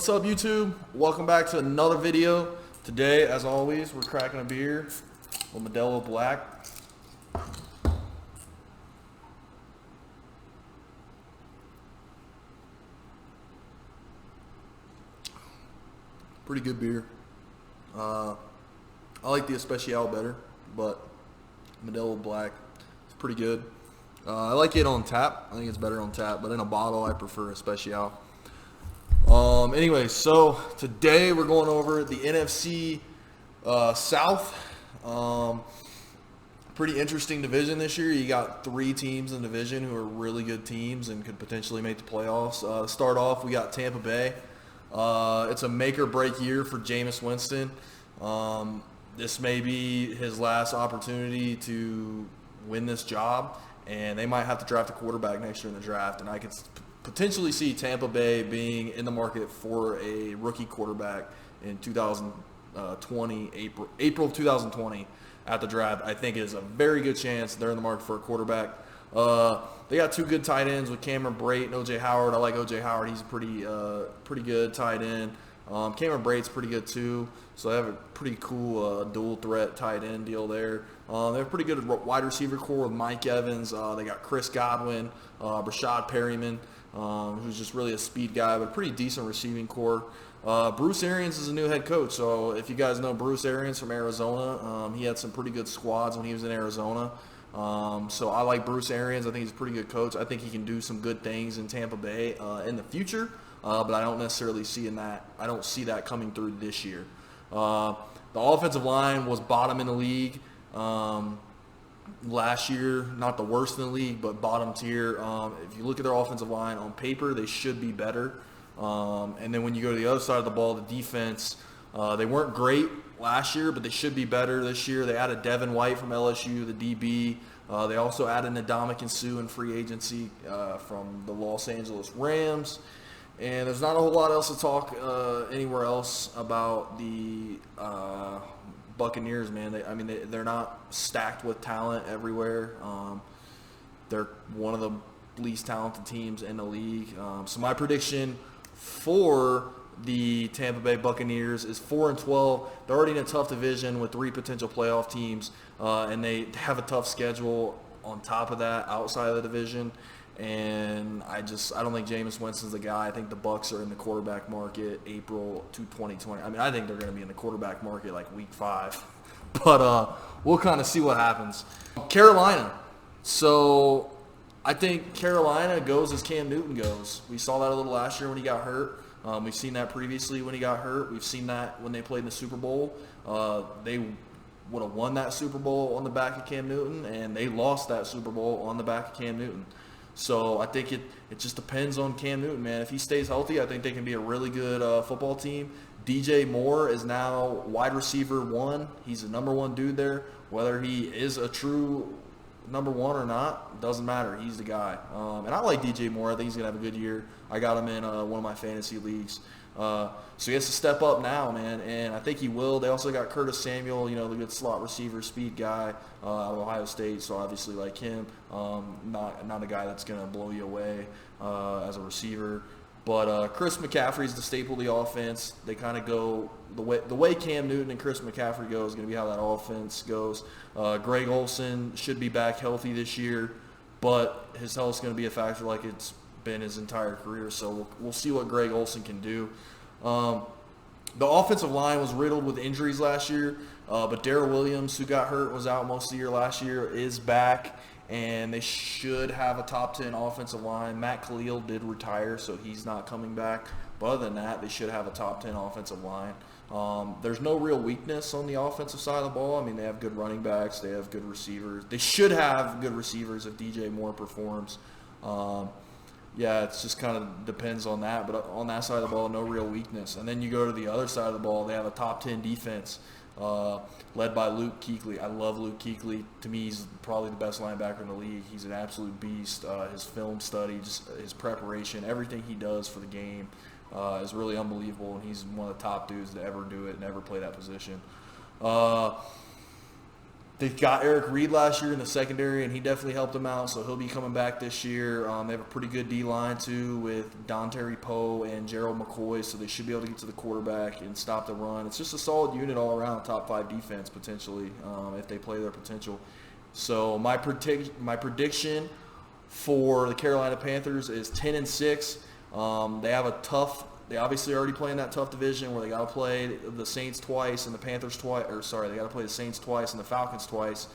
What's up, YouTube? Welcome back to another video. Today, as always, we're cracking a beer with MODELO Black. Pretty good beer. I like the Especial better, but MODELO Black is pretty good. I like it on tap. I think it's better on tap, but in a bottle, I prefer Especial. Anyway, so today we're going over the NFC South. Pretty interesting division this year. You got 3 teams in the division who are really good teams and could potentially make the playoffs. To start off, we got Tampa Bay. It's a make or break year for Jameis Winston. This may be his last opportunity to win this job, and they might have to draft a quarterback next year in the draft, and I could potentially see Tampa Bay being in the market for a rookie quarterback in 2020, April of 2020 at the draft. I think it is a very good chance they're in the market for a quarterback. They got 2 good tight ends with Cameron Brate and O.J. Howard. I like O.J. Howard. He's a pretty good tight end. Cameron Brate's pretty good too. So they have a pretty cool dual threat tight end deal there. They have a pretty good wide receiver core with Mike Evans. They got Chris Godwin, Rashad Perryman, who's just really a speed guy, but a pretty decent receiving core. Bruce Arians is a new head coach. So if you guys know Bruce Arians from Arizona, he had some pretty good squads when he was in Arizona. So I like Bruce Arians. I think he's a pretty good coach. I think he can do some good things in Tampa Bay in the future, but I don't necessarily see that coming through this year. The offensive line was bottom in the league last year. Not the worst in the league, but bottom tier. If you look at their offensive line on paper, they should be better. And then when you go to the other side of the ball, the defense, they weren't great last year, but they should be better this year. They added Devin White from LSU, the DB. They also added Ndamukong Suh in free agency from the Los Angeles Rams. And there's not a whole lot else to talk anywhere else about the Buccaneers, man. They're not stacked with talent everywhere. They're one of the least talented teams in the league. So my prediction for the Tampa Bay Buccaneers is 4-12. They're already in a tough division with 3 potential playoff teams, and they have a tough schedule on top of that outside of the division. And I don't think Jameis Winston's the guy. I think the Bucs are in the quarterback market April 2020. I think they're going to be in the quarterback market like week 5. But we'll kind of see what happens. Carolina. So I think Carolina goes as Cam Newton goes. We saw that a little last year when he got hurt. We've seen that previously when he got hurt. We've seen that when they played in the Super Bowl. They would have won that Super Bowl on the back of Cam Newton, and they lost that Super Bowl on the back of Cam Newton. So I think it just depends on Cam Newton, man. If he stays healthy, I think they can be a really good football team. DJ Moore is now wide receiver 1. He's the number 1 dude there. Whether he is a true number 1 or not, doesn't matter. He's the guy. And I like DJ Moore. I think he's going to have a good year. I got him in one of my fantasy leagues. So he has to step up now, man, and I think he will. They also got Curtis Samuel, the good slot receiver, speed guy out of Ohio State, so obviously like him. Not a guy that's going to blow you away as a receiver. But Chris McCaffrey's the staple of the offense. They kind of go the way Cam Newton and Chris McCaffrey go is going to be how that offense goes. Greg Olsen should be back healthy this year, but his health is going to be a factor like it's been his entire career. So we'll see what Greg Olsen can do. The offensive line was riddled with injuries last year, but Darrell Williams, who got hurt, was out most of the year last year, is back. And they should have a top 10 offensive line. Matt Khalil did retire, so he's not coming back. But other than that, they should have a top 10 offensive line. There's no real weakness on the offensive side of the ball. They have good running backs. They have good receivers. They should have good receivers if DJ Moore performs. Yeah, it just kind of depends on that. But on that side of the ball, no real weakness. And then you go to the other side of the ball, they have a top 10 defense. Led by Luke Kuechly. I love Luke Kuechly. To me, he's probably the best linebacker in the league. He's an absolute beast. His film study, just his preparation, everything he does for the game is really unbelievable, and he's one of the top dudes to ever do it and ever play that position. They got Eric Reed last year in the secondary, and he definitely helped them out, so he'll be coming back this year. They have a pretty good D-line, too, with Dontari Poe and Gerald McCoy, so they should be able to get to the quarterback and stop the run. It's just a solid unit all around, top 5 defense, potentially, if they play their potential. So my prediction for the Carolina Panthers is 10-6. They have a tough. They obviously already play in that tough division where they got to play the Saints twice and the Panthers twice. They got to play the Saints twice and the Falcons twice.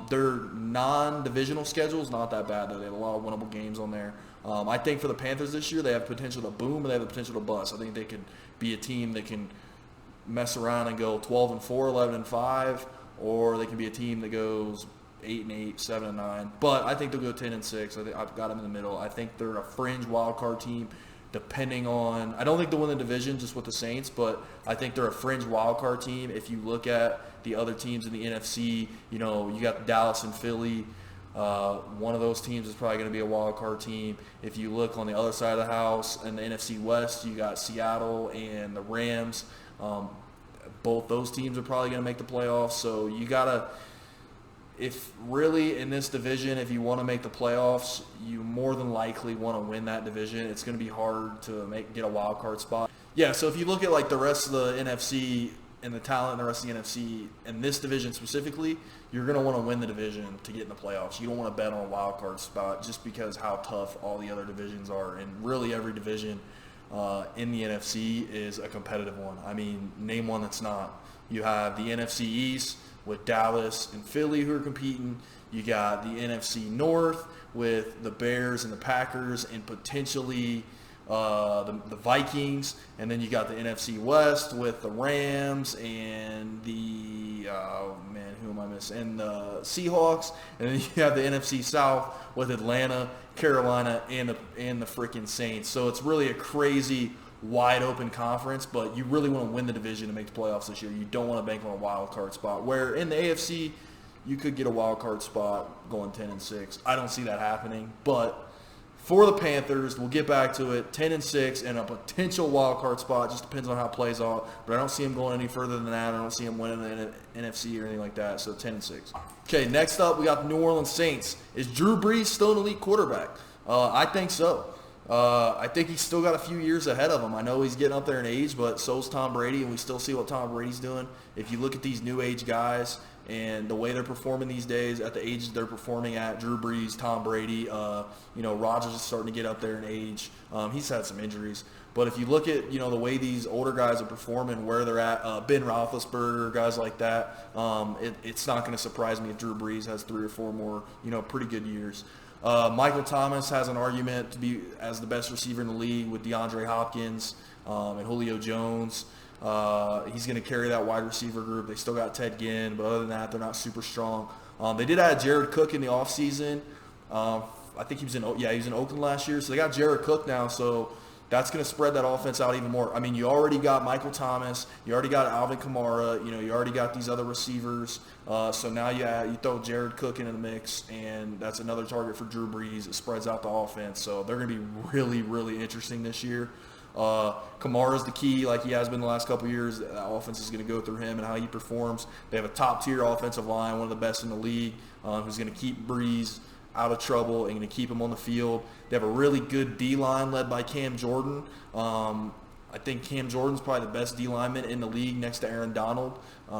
Their non-divisional schedule is not that bad, though. They have a lot of winnable games on there. I think for the Panthers this year, they have potential to boom and they have the potential to bust. I think they could be a team that can mess around and go 12-4, 11-5, or they can be a team that goes 8-8, 7-9. But I think they'll go 10-6. I've got them in the middle. I think they're a fringe wild card team. Depending on, I don't think they'll win the division just with the Saints, but I think they're a fringe wild card team. If you look at the other teams in the NFC, you got Dallas and Philly. One of those teams is probably going to be a wild card team. If you look on the other side of the house in the NFC West, you got Seattle and the Rams. Both those teams are probably going to make the playoffs. So you got to, if really in this division, if you want to make the playoffs, you more than likely want to win that division. It's going to be hard to get a wild card spot. Yeah, so if you look at like the rest of the NFC and the talent in the rest of the NFC and this division specifically, you're going to want to win the division to get in the playoffs. You don't want to bet on a wild card spot just because how tough all the other divisions are. And really every division in the NFC is a competitive one. I mean, name one that's not. You have the NFC East with Dallas and Philly who are competing. You got the NFC North with the Bears and the Packers and potentially the Vikings. And then you got the NFC West with the Rams and who am I missing? And the Seahawks. And then you have the NFC South with Atlanta, Carolina, and the freaking Saints. So it's really a crazy wide open conference, but you really want to win the division to make the playoffs this year. You don't want to bank on a wild card spot, where in the AFC you could get a wild card spot going 10-6. I don't see that happening, but for the Panthers, we'll get back to it, 10-6 and a potential wild card spot. Just depends on how it plays out, but I don't see them going any further than that. I don't see them winning the NFC or anything like that, so 10-6. Okay, next up we got the New Orleans Saints. Is Drew Brees still an elite quarterback? I think so. I think he's still got a few years ahead of him. I know he's getting up there in age, but so's Tom Brady, and we still see what Tom Brady's doing. If you look at these new age guys and the way they're performing these days at the age they're performing at, Drew Brees, Tom Brady, Rodgers is starting to get up there in age. He's had some injuries. But if you look at, the way these older guys are performing, where they're at, Ben Roethlisberger, guys like that, it's not going to surprise me if Drew Brees has 3 or 4 more, pretty good years. Michael Thomas has an argument to be as the best receiver in the league with DeAndre Hopkins and Julio Jones. He's going to carry that wide receiver group. They still got Ted Ginn, but other than that, they're not super strong. They did add Jared Cook in the offseason. I think he was in Oakland last year. So they got Jared Cook now, so that's going to spread that offense out even more. I mean, you already got Michael Thomas. You already got Alvin Kamara. You already got these other receivers. So now you throw Jared Cook into the mix, and that's another target for Drew Brees. It spreads out the offense. So they're going to be really, really interesting this year. Kamara's the key, like he has been the last couple of years. That offense is going to go through him and how he performs. They have a top-tier offensive line, one of the best in the league, who's going to keep Brees out of trouble and going to keep him on the field. They have a really good D-line led by Cam Jordan. I think Cam Jordan's probably the best D-lineman in the league next to Aaron Donald. They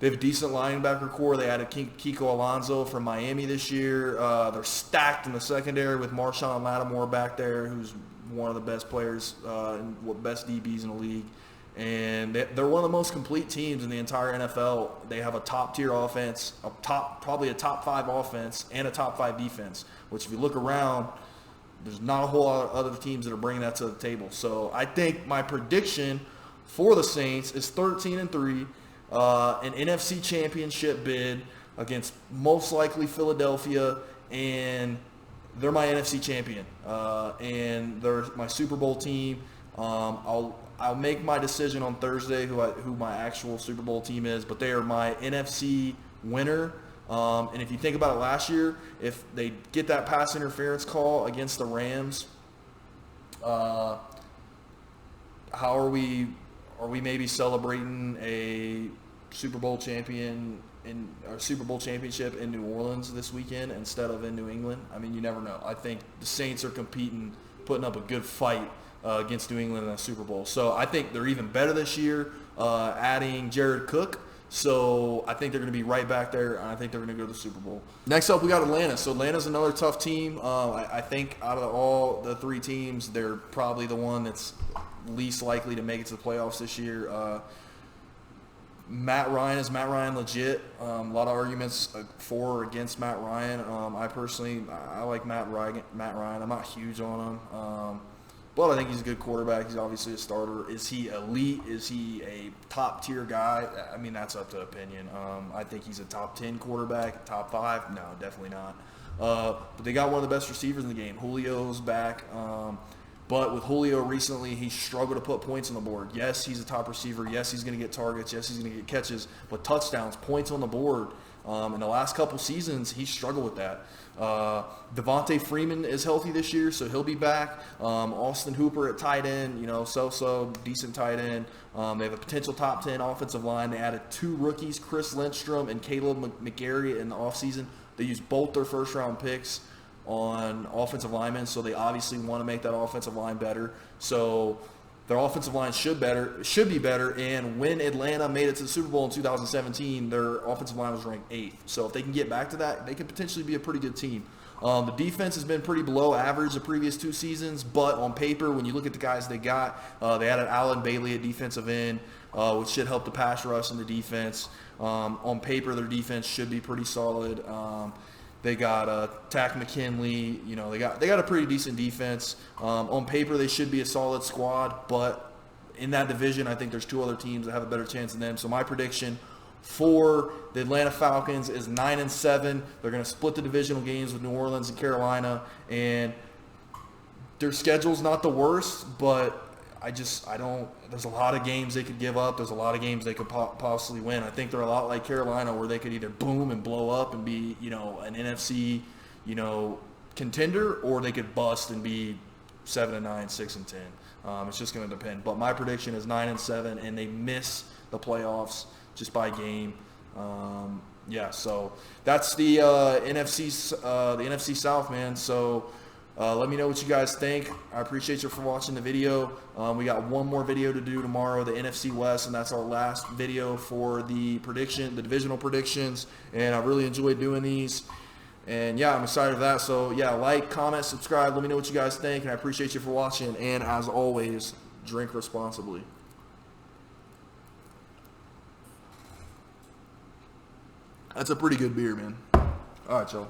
have a decent linebacker core. They added Kiko Alonso from Miami this year. They're stacked in the secondary with Marshawn Lattimore back there, who's one of the best players and best DBs in the league. And they're one of the most complete teams in the entire NFL. They have a top-tier offense, probably a top 5 offense, and a top 5 defense, which if you look around, there's not a whole lot of other teams that are bringing that to the table. So I think my prediction for the Saints is 13-3, an NFC championship bid against most likely Philadelphia, and they're my NFC champion. And they're my Super Bowl team. I'll make my decision on Thursday who my actual Super Bowl team is, but they are my NFC winner. And if you think about it last year, if they get that pass interference call against the Rams, how are we maybe celebrating a Super Bowl champion in our Super Bowl championship in New Orleans this weekend instead of in New England. I mean, you never know. I think the Saints are competing, putting up a good fight against New England in the Super Bowl. So I think they're even better this year, adding Jared Cook. So I think they're going to be right back there, and I think they're going to go to the Super Bowl. Next up, we got Atlanta. So Atlanta's another tough team. I think out of all the three teams, they're probably the one that's least likely to make it to the playoffs this year. Matt Ryan, is Matt Ryan legit? A lot of arguments for or against Matt Ryan. I like Matt Ryan. I'm not huge on him. But I think he's a good quarterback. He's obviously a starter. Is he elite? Is he a top-tier guy? I mean, that's up to opinion. I think he's a top 10 quarterback, top 5. No, definitely not. But they got one of the best receivers in the game. Julio's back. But with Julio recently, he struggled to put points on the board. Yes, he's a top receiver. Yes, he's going to get targets. Yes, he's going to get catches. But touchdowns, points on the board, in the last couple seasons, he struggled with that. Devontae Freeman is healthy this year, so he'll be back. Austin Hooper at tight end, so decent tight end. They have a potential top 10 offensive line. They added 2 rookies, Chris Lindstrom and Caleb McGarry, in the offseason. They used both their first-round picks on offensive linemen, so they obviously want to make that offensive line better. So their offensive line should be better. And when Atlanta made it to the Super Bowl in 2017, their offensive line was ranked 8th. So if they can get back to that, they could potentially be a pretty good team. The defense has been pretty below average the previous 2 seasons, but on paper, when you look at the guys they got, they added Allen Bailey at defensive end, which should help the pass rush in the defense. On paper, their defense should be pretty solid. They got Tack McKinley. They got a pretty decent defense. On paper, they should be a solid squad, but in that division, I think there's 2 other teams that have a better chance than them. So my prediction for the Atlanta Falcons is 9-7. They're going to split the divisional games with New Orleans and Carolina, and their schedule's not the worst, but there's a lot of games they could give up. There's a lot of games they could possibly win. I think they're a lot like Carolina, where they could either boom and blow up and be, an NFC, contender, or they could bust and be 7-9, 6-10. It's just going to depend. But my prediction is 9-7, and they miss the playoffs just by game. So that's the NFC South, man. So let me know what you guys think. I appreciate you for watching the video. We got one more video to do tomorrow, the NFC West, and that's our last video for the divisional predictions. And I really enjoyed doing these. And yeah, I'm excited for that. So yeah, like, comment, subscribe. Let me know what you guys think, and I appreciate you for watching. And as always, drink responsibly. That's a pretty good beer, man. All right, y'all.